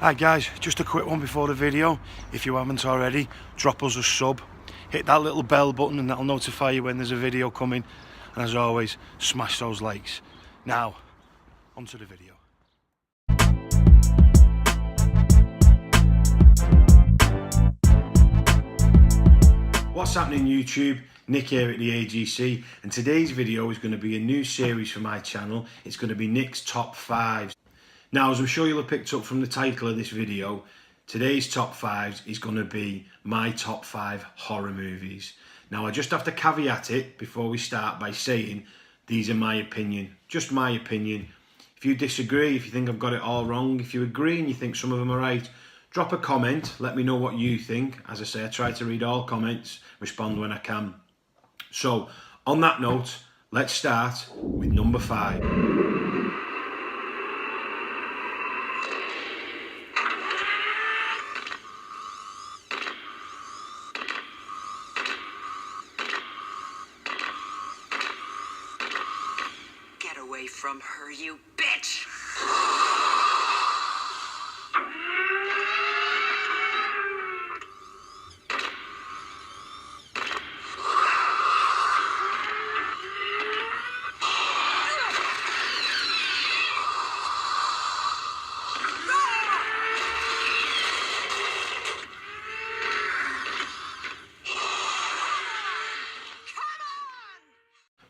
Hi guys, just a quick one before the video. If you haven't already, drop us a sub. Hit that little bell button and that'll notify you when there's a video coming. And as always, smash those likes. Now, onto the video. What's happening YouTube? Nick here at the A.G.C. and today's video is going to be a new series for my channel. It's going to be Nick's Top 5s. Now, as I'm sure you'll have picked up from the title of this video, today's top 5s is going to be my top 5 horror movies. Now, I just have to caveat it before we start by saying these are my opinion, just my opinion. If you disagree, if you think I've got it all wrong, if you agree and you think some of them are right, drop a comment, let me know what you think. As I say, I try to read all comments, respond when I can. So, on that note, let's start with number 5. Get away from her, you bitch!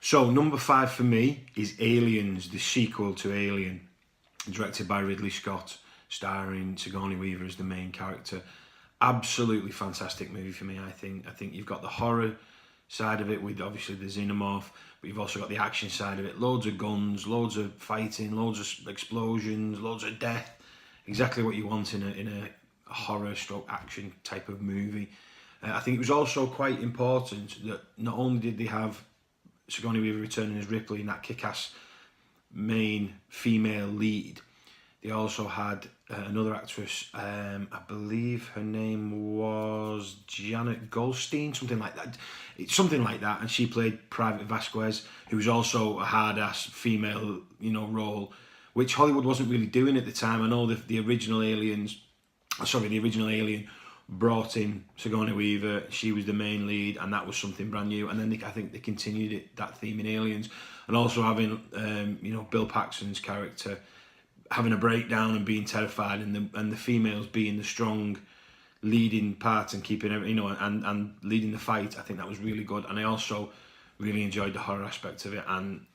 So, number 5 for me is Aliens, the sequel to Alien, directed by Ridley Scott, starring Sigourney Weaver as the main character. Absolutely fantastic movie for me, I think. I think you've got the horror side of it with obviously the xenomorph, but you've also got the action side of it. Loads of guns, loads of fighting, loads of explosions, loads of death. Exactly what you want in a horror stroke action type of movie. I think it was also quite important that not only did they have Sigourney Weaver returning as Ripley in that kick-ass main female lead, they also had another actress, I believe her name was Janet Goldstein, something like that, and she played Private Vasquez, who was also a hard-ass female, role, which Hollywood wasn't really doing at the time. I know the original Alien brought in Sigourney Weaver, she was the main lead, and that was something brand new. And then I think they continued that theme in Aliens, and also having Bill Paxton's character having a breakdown and being terrified, and the females being the strong leading part and keeping and leading the fight. I think that was really good, and I also really enjoyed the horror aspect of it and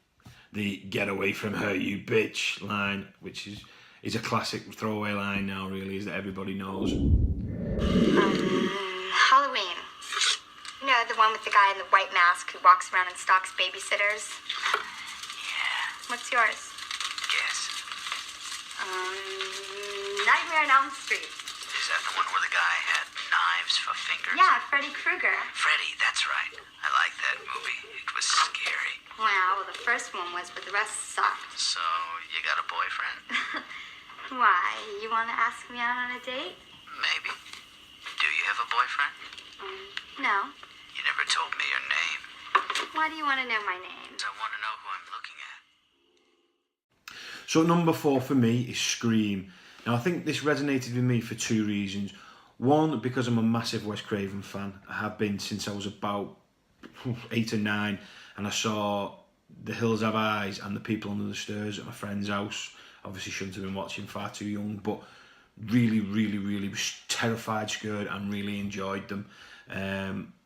the "get away from her, you bitch" line, which is a classic throwaway line now, really, is that everybody knows. Halloween. You know, the one with the guy in the white mask who walks around and stalks babysitters? Yeah. What's yours? Guess. Nightmare on Elm Street. Is that the one where the guy had knives for fingers? Yeah, Freddy Krueger. Freddy, that's right. I like that movie. It was scary. Well, the first one was, but the rest sucked. So, you got a boyfriend? Why? You want to ask me out on a date? Maybe. Do you have a boyfriend? No. You never told me your name. Why do you want to know my name? I want to know who I'm looking at. So number 4 for me is Scream. Now I think this resonated with me for 2 reasons. One, because I'm a massive Wes Craven fan. I have been since I was about 8 or 9, and I saw The Hills Have Eyes and The People Under the Stairs at my friend's house. Obviously shouldn't have been watching, far too young, but really was terrified, scared, and really enjoyed them.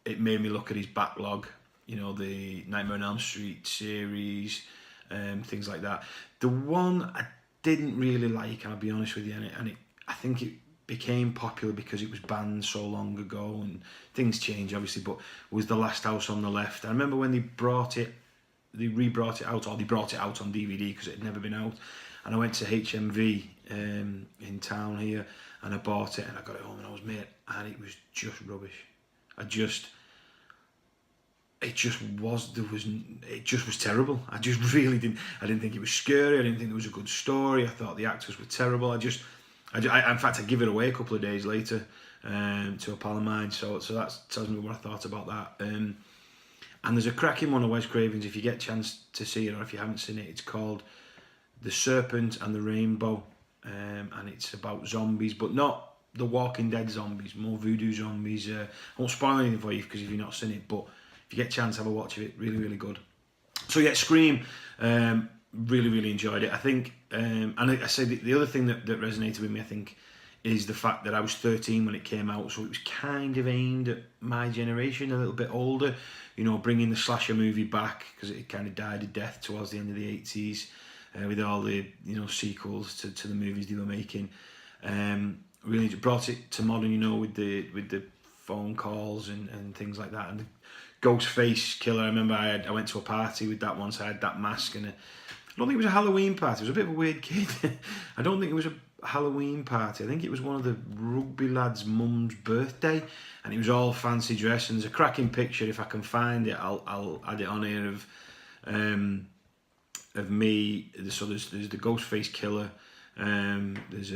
It made me look at his backlog, the Nightmare on Elm Street series, things like that. The one I didn't really like, and I'll be honest with you, I think it became popular because it was banned so long ago, and things change obviously, but was The Last House on the Left. I remember when they rebrought it out, or they brought it out on DVD because it had never been out, and I went to HMV in town here, and I bought it, and I got it home, and I was made, and it was just rubbish. It just was terrible. I didn't think it was scary. I didn't think there was a good story. I thought the actors were terrible. In fact, I give it away a couple of days later to a pal of mine. So that tells me what I thought about that. And there's a cracking one of Wes Craven's, if you get a chance to see it, or if you haven't seen it, it's called The Serpent and the Rainbow. and it's about zombies, but not the Walking Dead zombies, more voodoo zombies. I won't spoil anything for you because if you've not seen it, but if you get a chance, have a watch of it. Really, really good. So yeah, Scream, really, really enjoyed it. I think, and I say the other thing that resonated with me, I think, is the fact that I was 13 when it came out, so it was kind of aimed at my generation, a little bit older, you know, bringing the slasher movie back, because it kind of died a death towards the end of the 80s, with all the, you know, sequels to the movies they were making. Really brought it to modern, you know, with the phone calls and things like that, and the ghost face killer. I remember I went to a party with that once. I had that mask, and I don't think it was a Halloween party. It was a bit of a weird kid. I don't think it was a Halloween party. I think it was one of the rugby lads' mum's birthday, and it was all fancy dress. And there's a cracking picture. If I can find it, I'll add it on here of me. So there's the ghost face killer. There's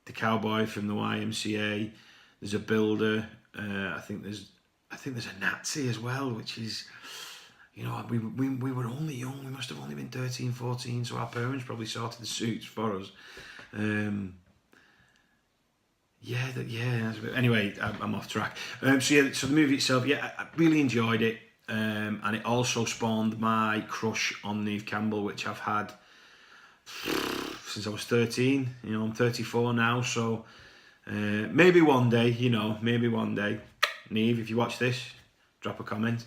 the cowboy from the YMCA. There's a builder. I think there's a Nazi as well, which is, you know, we were only young. We must have only been 13, 14, so our parents probably sorted the suits for us. Anyway, I'm off track. So the movie itself, I really enjoyed it, and it also spawned my crush on Neve Campbell, which I've had since I was 13. You know, I'm 34 now, so maybe one day, Neve, if you watch this, drop a comment.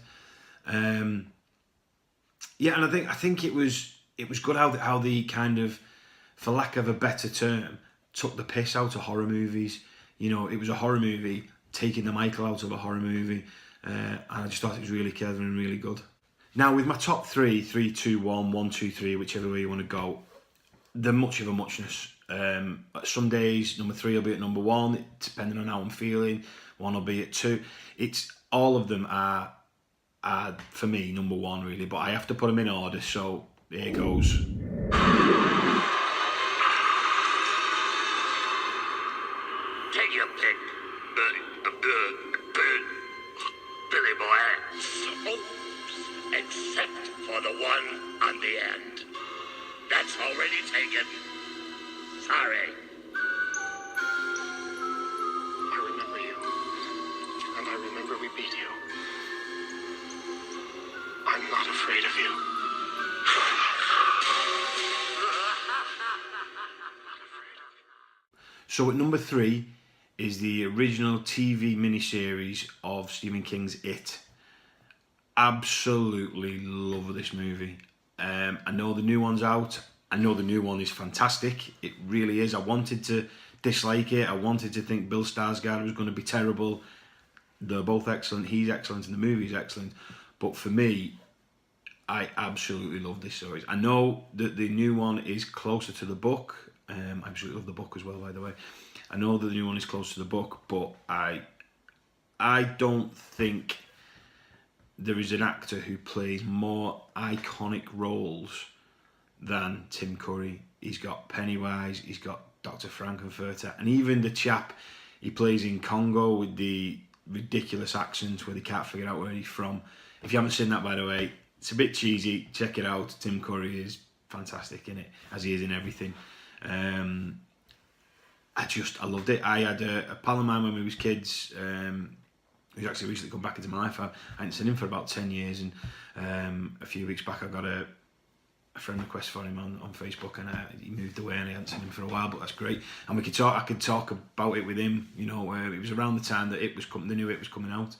And I think it was good how the kind of, for lack of a better term, took the piss out of horror movies. You know, it was a horror movie taking the Michael out of a horror movie, and I just thought it was really clever and really good. Now, with my top 3, 3, 2, 1, 1, 2, 3, whichever way you want to go, they're much of a muchness. Some days number 3 will be at number 1, depending on how I'm feeling. 1 will be at 2. It's all of them are for me number 1 really, but I have to put them in order. So here goes. Take your pick, Billy boy. Except for the one on the end. That's already taken. Sorry. I remember you. And I remember we beat you. I'm not afraid of you. So at number 3 is the original TV miniseries of Stephen King's It. Absolutely love this movie. I know the new one's out. I know the new one is fantastic. It really is. I wanted to dislike it. I wanted to think Bill Skarsgård was going to be terrible. They're both excellent. He's excellent and the movie's excellent. But for me, I absolutely love this series. I know that the new one is closer to the book. I absolutely love the book as well, by the way. I know that the new one is closer to the book, but I don't think there is an actor who plays more iconic roles than Tim Curry. He's got Pennywise, he's got Dr. Frankenfurter, and even the chap he plays in Congo with the ridiculous accents where they can't figure out where he's from. If you haven't seen that, by the way, it's a bit cheesy. Check it out. Tim Curry is fantastic in it, as he is in everything. I loved it. I had a pal of mine when we was kids, who's actually recently come back into my life. I hadn't seen him for about 10 years, and a few weeks back I got a friend request for him on Facebook, and he moved away and I hadn't seen him for a while, but that's great. And I could talk about it with him, you know, it was around the time that the new It was coming out.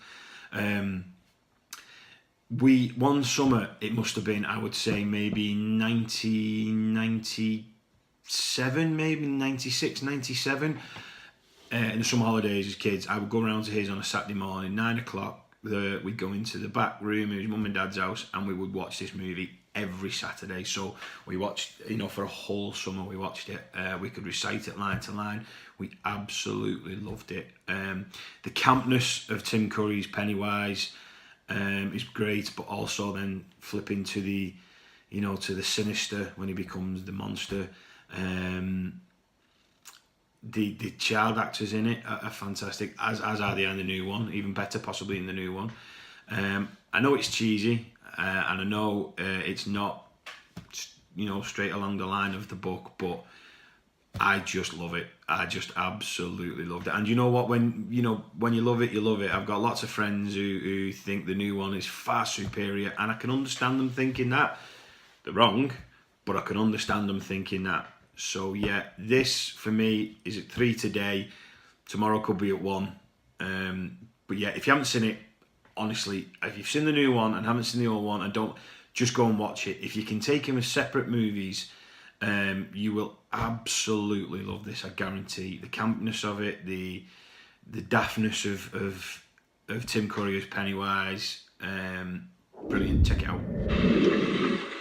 One summer, it must have been, I would say maybe 1997, maybe 96, 97. In the summer holidays as kids, I would go around to his on a Saturday morning, 9 o'clock. We'd go into the back room of his mum and dad's house, and we would watch this movie every Saturday. So we watched, you know, for a whole summer we watched it. We could recite it line to line. We absolutely loved it. The campness of Tim Curry's Pennywise is great, but also then flipping to the, you know, to the sinister when he becomes the monster. The child actors in it are fantastic, as are they in the new one, even better possibly in the new one. I know it's cheesy, and I know it's not, you know, straight along the line of the book, but I just love it. I just absolutely loved it. And you know what? When you love it, you love it. I've got lots of friends who think the new one is far superior, and I can understand them thinking that. They're wrong, but I can understand them thinking that. So yeah, this for me is at 3 today. Tomorrow could be at 1. But yeah, if you haven't seen it, honestly, if you've seen the new one and haven't seen the old one, and don't, just go and watch it. If you can take them as separate movies, you will absolutely love this. I guarantee. The campness of it, the daftness of Tim Curry as Pennywise, brilliant. Check it out.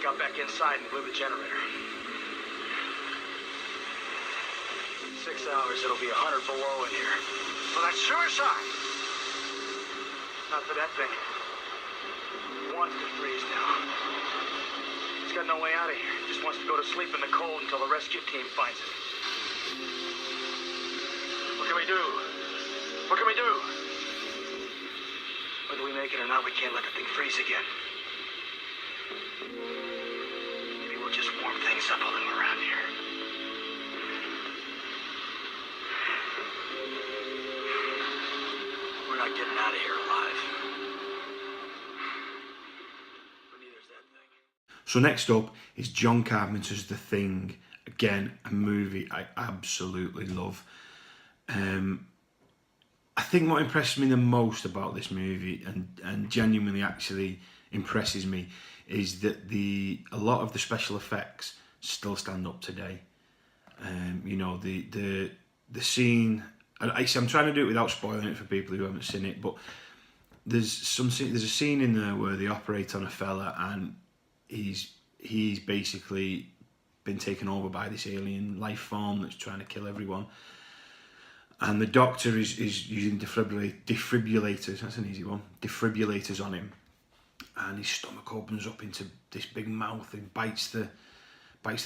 Got back inside and blew the generator. 6 hours, it'll be 100 below in here. So that's suicide. Not for that thing. It wants to freeze now. It's got no way out of here. It just wants to go to sleep in the cold until the rescue team finds it. What can we do? What can we do? Whether we make it or not, we can't let the thing freeze again. Maybe we'll just warm things up a little around here. We're not getting out of here alive. But neither's that thing. So next up is John Carpenter's The Thing. Again, a movie I absolutely love. I think what impressed me the most about this movie, and genuinely actually impresses me, is that a lot of the special effects still stand up today. The scene. I'm trying to do it without spoiling it for people who haven't seen it, but there's a scene in there where they operate on a fella, and he's basically been taken over by this alien life form that's trying to kill everyone. And the doctor is using defibrillators. That's an easy one. Defibrillators on him, and his stomach opens up into this big mouth and bites the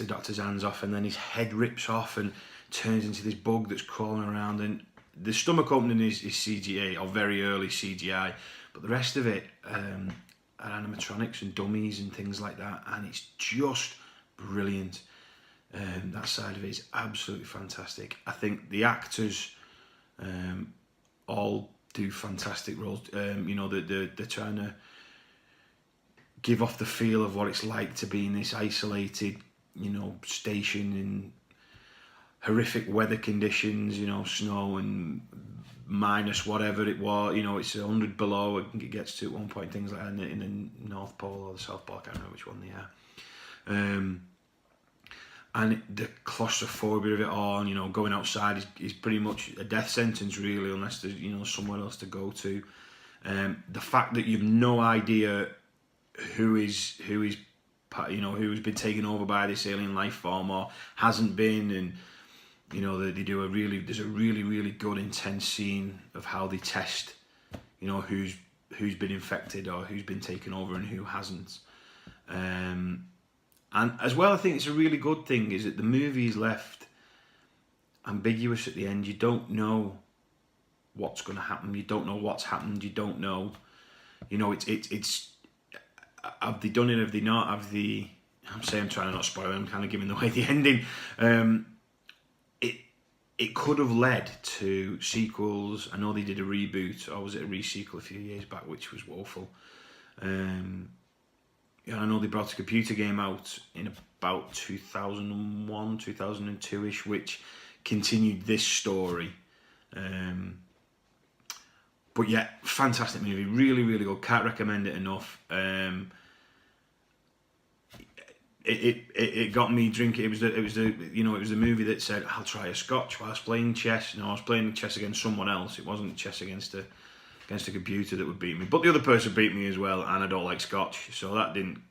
doctor's hands off, and then his head rips off and turns into this bug that's crawling around. And the stomach opening is CGI, or very early CGI, but the rest of it are animatronics and dummies and things like that, and it's just brilliant. That side of it is absolutely fantastic. I think the actors all do fantastic roles. They're trying to give off the feel of what it's like to be in this isolated, station in horrific weather conditions, snow and minus whatever it was, it's 100 below, I think it gets to at one point, things like that in the North Pole or the South Pole, I can't remember which one they are. And the claustrophobia of it all, going outside is pretty much a death sentence, really, unless there's somewhere else to go to. The fact that you've no idea who's been taken over by this alien life form or hasn't been, and there's a really, really good intense scene of how they test, who's been infected or who's been taken over and who hasn't. And as well, I think it's a really good thing is that the movie is left ambiguous at the end. You don't know what's going to happen. You don't know what's happened. You don't know. It's have they done it? Have they not? I'm trying to not spoil it. I'm kind of giving away the ending. It could have led to sequels. I know they did a reboot, or was it a re-sequel a few years back, which was woeful. I know they brought a computer game out in about 2001, 2002-ish, which continued this story. But yeah, fantastic movie, really, really good. Can't recommend it enough. It got me drinking. It was the movie that said I'll try a scotch whilst playing chess. I was playing chess against someone else. It wasn't chess against a computer that would beat me, but the other person beat me as well, and I don't like scotch, so that didn't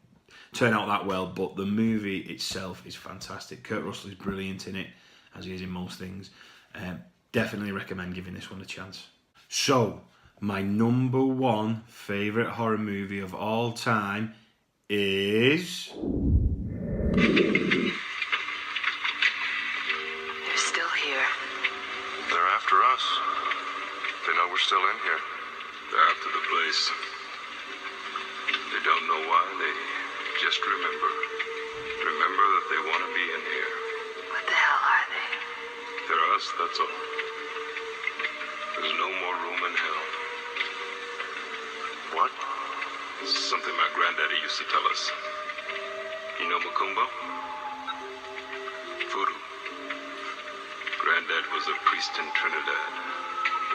turn out that well. But the movie itself is fantastic. Kurt Russell is brilliant in it, as he is in most things. Definitely recommend giving this one a chance. So my number one favourite horror movie of all time is... They're still here. They're after us. They know we're still in here. They're after the place. They don't know why. They just remember. Remember that they want to be in here. What the hell are they? They're us, that's all. There's no more room in hell. What? This is something my granddaddy used to tell us. You know Macumbo? Voodoo. Granddad was a priest in Trinidad.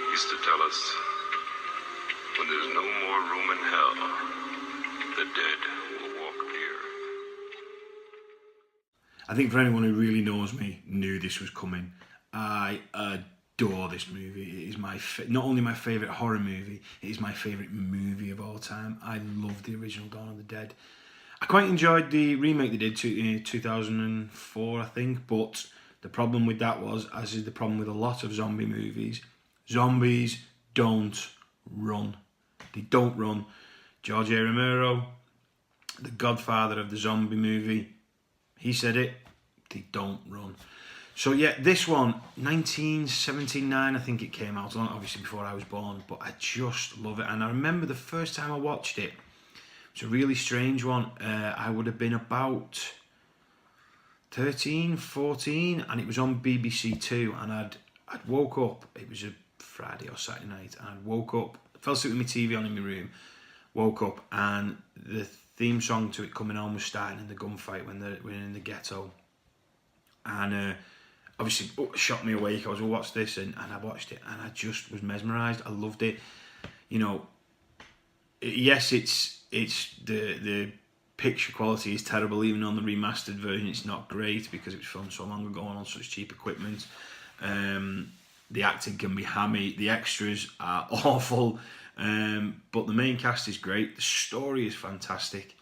He used to tell us, when there's no more room in hell, the dead will walk here. I think for anyone who really knows me, knew this was coming. I adore this movie. It is not only my favourite horror movie, it is my favourite movie of all time. I love the original Dawn of the Dead. I quite enjoyed the remake they did in 2004, I think, but the problem with that was, as is the problem with a lot of zombie movies, zombies don't run. They don't run. George A. Romero, the godfather of the zombie movie, he said it, they don't run. So yeah, this one, 1979, I think it came out, obviously before I was born, but I just love it. And I remember the first time I watched it, it's a really strange one. I would have been about 13, 14, and it was on BBC Two, and I'd woke up, it was a Friday or Saturday night, and I'd woke up, fell asleep with my TV on in my room, woke up, and the theme song to it coming on was starting in the gunfight when they're in the ghetto. And obviously shocked me awake. I was, well, what's this? And I watched it, and I just was mesmerised. I loved it. You know, yes, it's the picture quality is terrible. Even on the remastered version, it's not great because it was filmed so long ago and on such cheap equipment. The acting can be hammy. The extras are awful. But the main cast is great. The story is fantastic.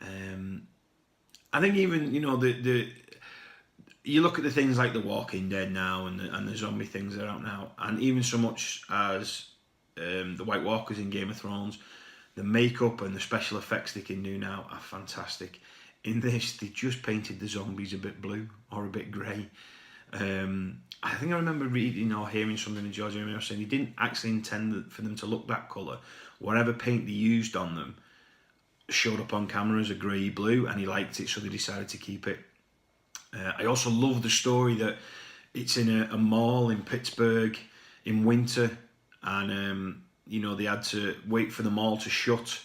I think even, you know, you look at the things like The Walking Dead now and the zombie things that are out now, and even so much as the White Walkers in Game of Thrones, the makeup and the special effects they can do now are fantastic. In this, they just painted the zombies a bit blue or a bit grey. I think I remember reading or hearing something in George Romero saying he didn't actually intend for them to look that colour. Whatever paint they used on them showed up on camera as a grey blue, and he liked it, so they decided to keep it. I also love the story that it's in a mall in Pittsburgh in winter, and you know, they had to wait for the mall to shut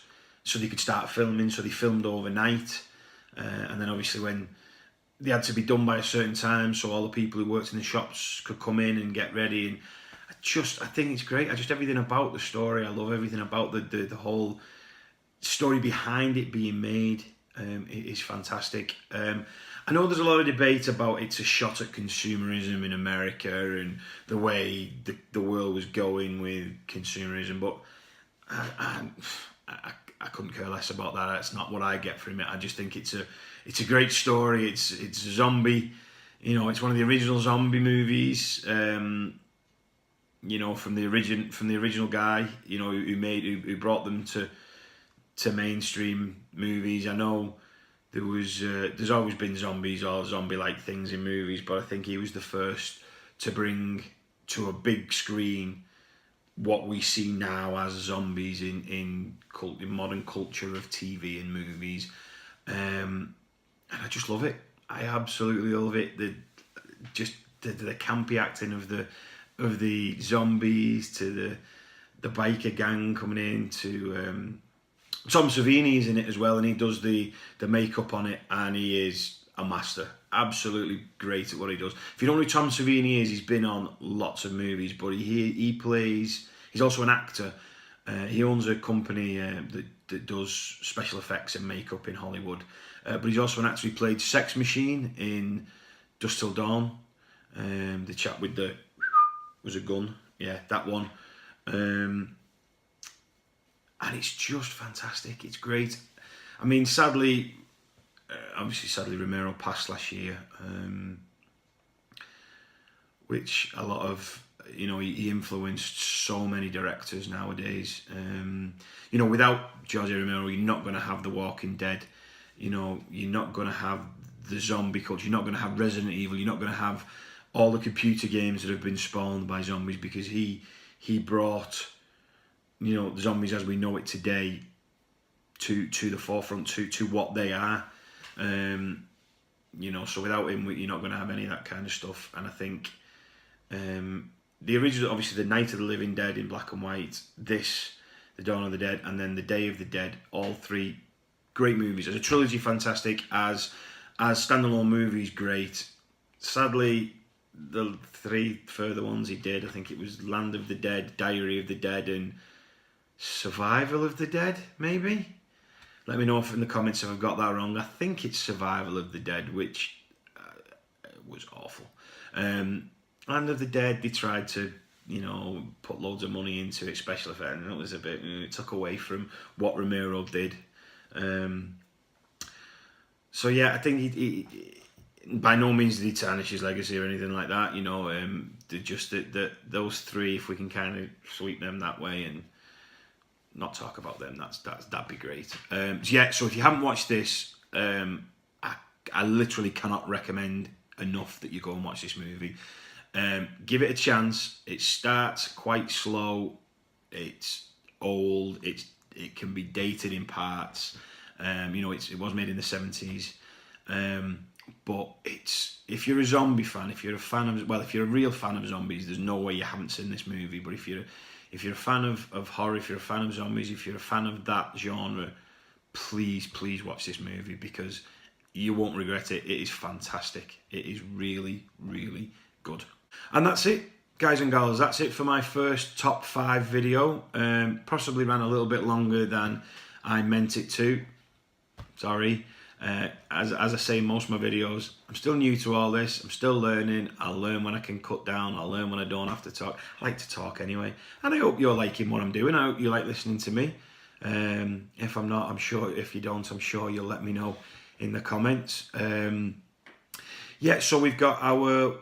so they could start filming, so they filmed overnight, and then obviously when they had to be done by a certain time so all the people who worked in the shops could come in and get ready. And I think it's great. Everything about the story, I love everything about the whole story behind it being made. It is fantastic. I know there's a lot of debate about it's a shot at consumerism in America and the way the world was going with consumerism, but I couldn't care less about that. That's not what I get from it. I just think it's a great story. It's a zombie, you know, it's one of the original zombie movies. You know, from the original guy, you know, who brought them to mainstream movies. I know there's always been zombies or zombie-like things in movies, but I think he was the first to bring to a big screen what we see now as zombies in modern culture of TV and movies. And I just love it. I absolutely love it. The campy acting of the zombies, to the biker gang coming in, to Tom Savini is in it as well, and he does the makeup on it, and he is a master. Absolutely great at what he does. If you don't know who Tom Savini is, he's been on lots of movies, but he's also an actor. He owns a company that does special effects and makeup in Hollywood. But he's also an actor. He played Sex Machine in Dusk Till Dawn. The chap with the was a gun. Yeah, that one. And it's just fantastic. It's great. I mean, sadly, Romero passed last year, which a lot of, you know, he influenced so many directors nowadays. You know, without George A. Romero, you're not going to have The Walking Dead. You know, you're not going to have the zombie culture. You're not going to have Resident Evil. You're not going to have all the computer games that have been spawned by zombies, because he brought, you know, the zombies as we know it today to the forefront, to what they are. you know, so without him, you're not going to have any of that kind of stuff. And I think the original, obviously, the Night of the Living Dead in black and white, this, the Dawn of the Dead, and then the Day of the Dead, all three great movies. As a trilogy, fantastic. As standalone movies, great. Sadly, the three further ones he did, I think it was Land of the Dead, Diary of the Dead, and Survival of the Dead, maybe? Let me know if in the comments if I've got that wrong. I think it's Survival of the Dead, which was awful. Land of the Dead, they tried to, you know, put loads of money into it, special effects, and it was a bit, it took away from what Romero did. So yeah, I think he by no means did he tarnish his legacy or anything like that. You know, just that those three, if we can kind of sweep them that way and not talk about them, that'd be great. So yeah, so if you haven't watched this, I literally cannot recommend enough that you go and watch this movie. Give it a chance. It starts quite slow. It's old. It can be dated in parts. You know, it was made in the 70s. But if you're a zombie fan, if you're a real fan of zombies, there's no way you haven't seen this movie. But if you're a fan of horror, if you're a fan of zombies, if you're a fan of that genre, please watch this movie, because you won't regret it. It is fantastic. It is really, really good. And that's it, guys and girls. That's it for my first top 5 video. Possibly ran a little bit longer than I meant it to. Sorry. As I say in most of my videos, I'm still new to all this. I'm still learning. I'll learn when I can cut down. I'll learn when I don't have to talk. I like to talk anyway. And I hope you're liking what I'm doing. I hope you like listening to me. If I'm not, I'm sure, if you don't, I'm sure you'll let me know in the comments. Yeah, so we've got our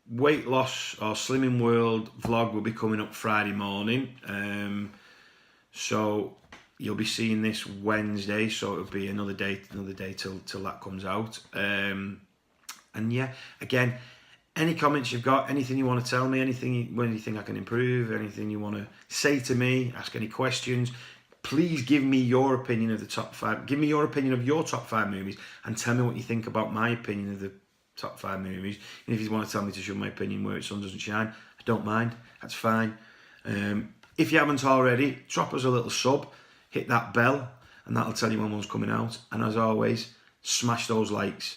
weight loss or slimming world vlog will be coming up Friday morning. So you'll be seeing this Wednesday, so it'll be another day till that comes out. And yeah, again, any comments you've got, anything you want to tell me, anything I can improve, anything you want to say to me, ask any questions, please give me your opinion of the top 5. Give me your opinion of your top 5 movies, and tell me what you think about my opinion of the top 5 movies. And if you want to tell me to show my opinion where sun doesn't shine, I don't mind. That's fine. If you haven't already, drop us a little sub. Hit that bell, and that'll tell you when one's coming out. And as always, smash those likes.